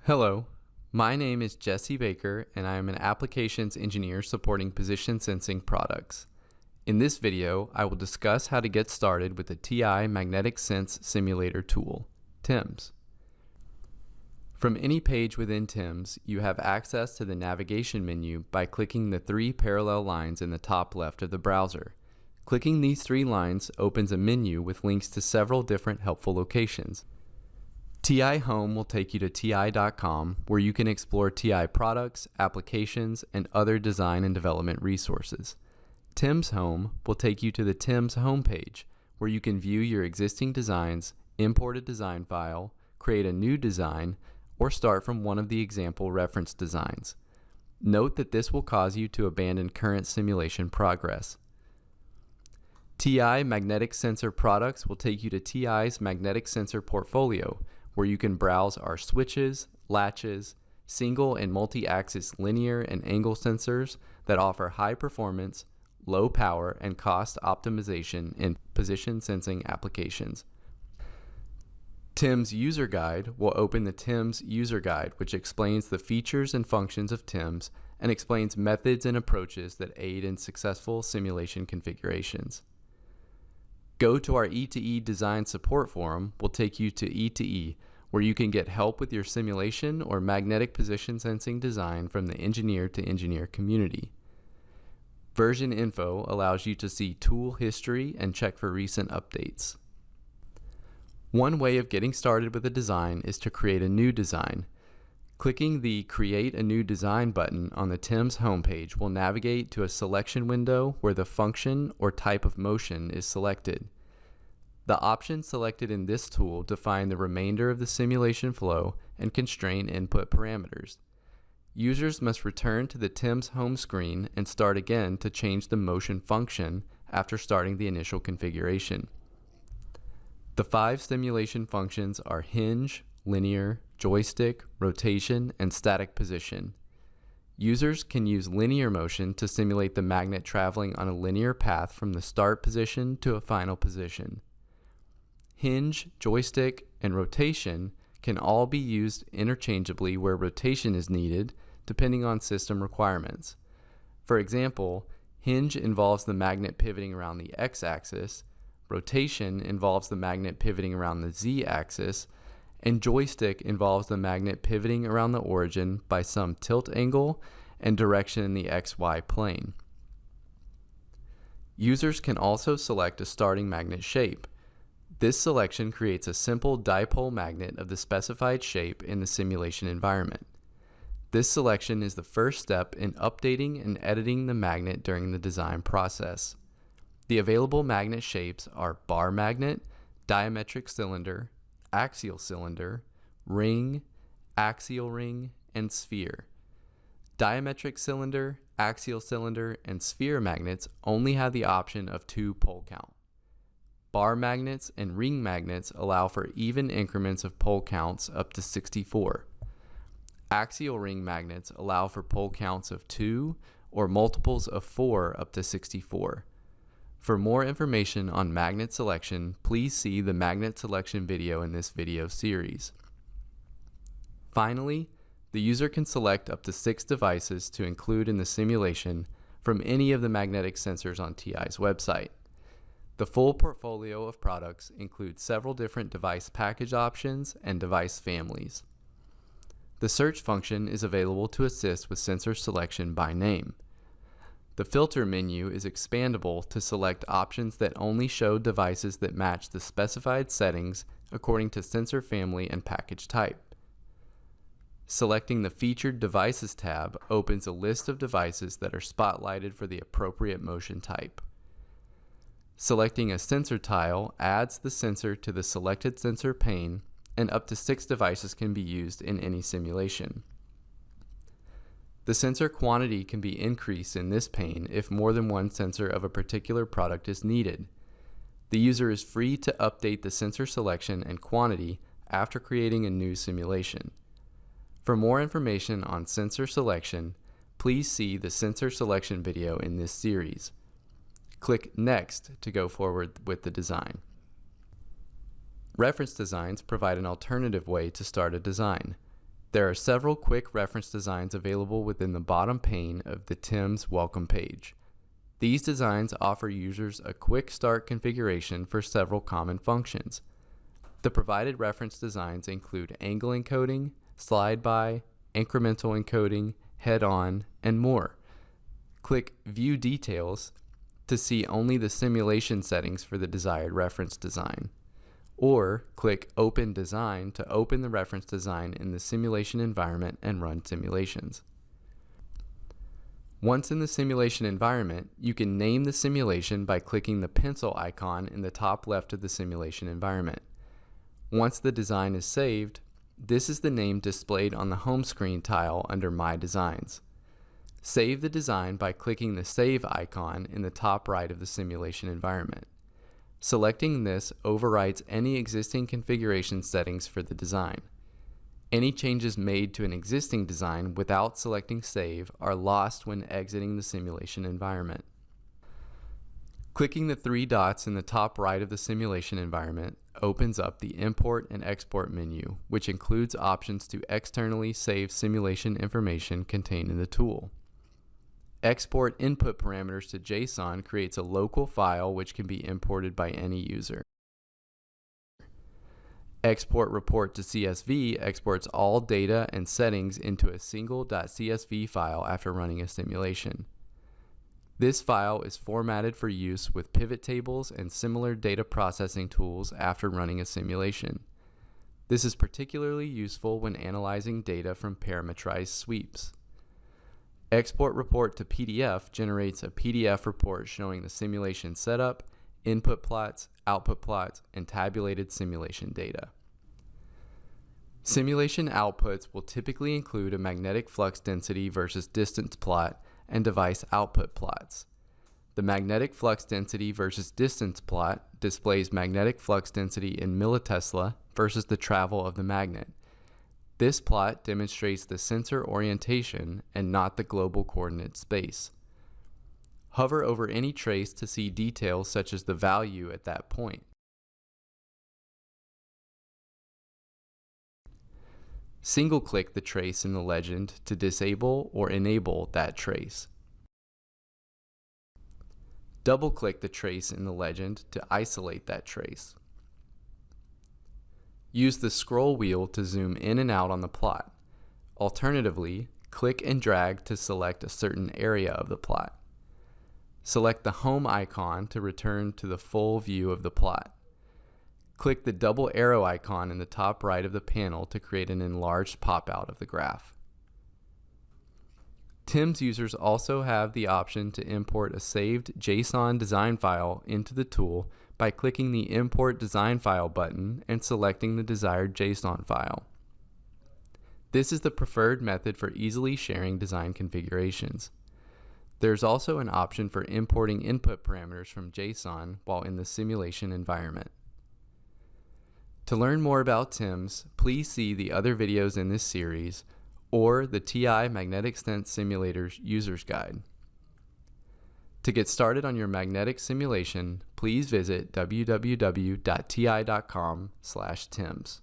Hello, my name is Jesse Baker and I am an applications engineer supporting position sensing products. In this video, I will discuss how to get started with the TI Magnetic Sense Simulator tool, TIMS. From any page within TIMS, you have access to the navigation menu by clicking the three parallel lines in the top left of the browser. Clicking these three lines opens a menu with links to several different helpful locations. TI Home will take you to ti.com, where you can explore TI products, applications, and other design and development resources. TIMS Home will take you to the TIMS homepage, where you can view your existing designs, import a design file, create a new design, or start from one of the example reference designs. Note that this will cause you to abandon current simulation progress. TI Magnetic Sensor Products will take you to TI's Magnetic Sensor portfolio, where you can browse our switches, latches, single and multi-axis linear and angle sensors that offer high performance, low power, and cost optimization in position sensing applications. TIMS User Guide will open the TIMS User Guide, which explains the features and functions of TIMS and explains methods and approaches that aid in successful simulation configurations. Go to our E2E Design Support Forum will take you to E2E, where you can get help with your simulation or magnetic position sensing design from the engineer to engineer community. Version info allows you to see tool history and check for recent updates. One way of getting started with a design is to create a new design. Clicking the Create a New Design button on the TIMS homepage will navigate to a selection window where the function or type of motion is selected. The options selected in this tool define the remainder of the simulation flow and constrain input parameters. Users must return to the TIMS home screen and start again to change the motion function after starting the initial configuration. The 5 simulation functions are hinge, linear, joystick, rotation, and static position. Users can use linear motion to simulate the magnet traveling on a linear path from the start position to a final position. Hinge, joystick, and rotation can all be used interchangeably where rotation is needed, depending on system requirements. For example, hinge involves the magnet pivoting around the x-axis, rotation involves the magnet pivoting around the z-axis, and joystick involves the magnet pivoting around the origin by some tilt angle and direction in the XY plane. Users can also select a starting magnet shape. This selection creates a simple dipole magnet of the specified shape in the simulation environment. This selection is the first step in updating and editing the magnet during the design process. The available magnet shapes are bar magnet, diametric cylinder, axial cylinder, ring, axial ring, and sphere. Diametric cylinder, axial cylinder, and sphere magnets only have the option of 2 pole count. Bar magnets and ring magnets allow for even increments of pole counts up to 64. Axial ring magnets allow for pole counts of 2 or multiples of 4 up to 64. For more information on magnet selection, please see the magnet selection video in this video series. Finally, the user can select up to 6 devices to include in the simulation from any of the magnetic sensors on TI's website. The full portfolio of products includes several different device package options and device families. The search function is available to assist with sensor selection by name. The filter menu is expandable to select options that only show devices that match the specified settings according to sensor family and package type. Selecting the Featured Devices tab opens a list of devices that are spotlighted for the appropriate motion type. Selecting a sensor tile adds the sensor to the selected sensor pane, and up to 6 devices can be used in any simulation. The sensor quantity can be increased in this pane if more than one sensor of a particular product is needed. The user is free to update the sensor selection and quantity after creating a new simulation. For more information on sensor selection, please see the sensor selection video in this series. Click Next to go forward with the design. Reference designs provide an alternative way to start a design. There are several quick reference designs available within the bottom pane of the TIMS welcome page. These designs offer users a quick start configuration for several common functions. The provided reference designs include angle encoding, slide by, incremental encoding, head-on, and more. Click View Details to see only the simulation settings for the desired reference design. Or click Open Design to open the reference design in the simulation environment and run simulations. Once in the simulation environment, you can name the simulation by clicking the pencil icon in the top left of the simulation environment. Once the design is saved, this is the name displayed on the home screen tile under My Designs. Save the design by clicking the Save icon in the top right of the simulation environment. Selecting this overwrites any existing configuration settings for the design. Any changes made to an existing design without selecting Save are lost when exiting the simulation environment. Clicking the three dots in the top right of the simulation environment opens up the Import and Export menu, which includes options to externally save simulation information contained in the tool. Export input parameters to JSON creates a local file which can be imported by any user. Export report to CSV exports all data and settings into a single .csv file after running a simulation. This file is formatted for use with pivot tables and similar data processing tools after running a simulation. This is particularly useful when analyzing data from parametrized sweeps. Export report to PDF generates a PDF report showing the simulation setup, input plots, output plots, and tabulated simulation data. Simulation outputs will typically include a magnetic flux density versus distance plot and device output plots. The magnetic flux density versus distance plot displays magnetic flux density in millitesla versus the travel of the magnet. This plot demonstrates the sensor orientation and not the global coordinate space. Hover over any trace to see details such as the value at that point. Single-click the trace in the legend to disable or enable that trace. Double-click the trace in the legend to isolate that trace. Use the scroll wheel to zoom in and out on the plot. Alternatively, click and drag to select a certain area of the plot. Select the home icon to return to the full view of the plot. Click the double arrow icon in the top right of the panel to create an enlarged pop-out of the graph. TIMS users also have the option to import a saved JSON design file into the tool by clicking the Import Design File button and selecting the desired JSON file. This is the preferred method for easily sharing design configurations. There's also an option for importing input parameters from JSON while in the simulation environment. To learn more about TIMS, please see the other videos in this series or the TI Magnetic Stent Simulators User's Guide. To get started on your magnetic simulation, please visit www.ti.com/TIMS.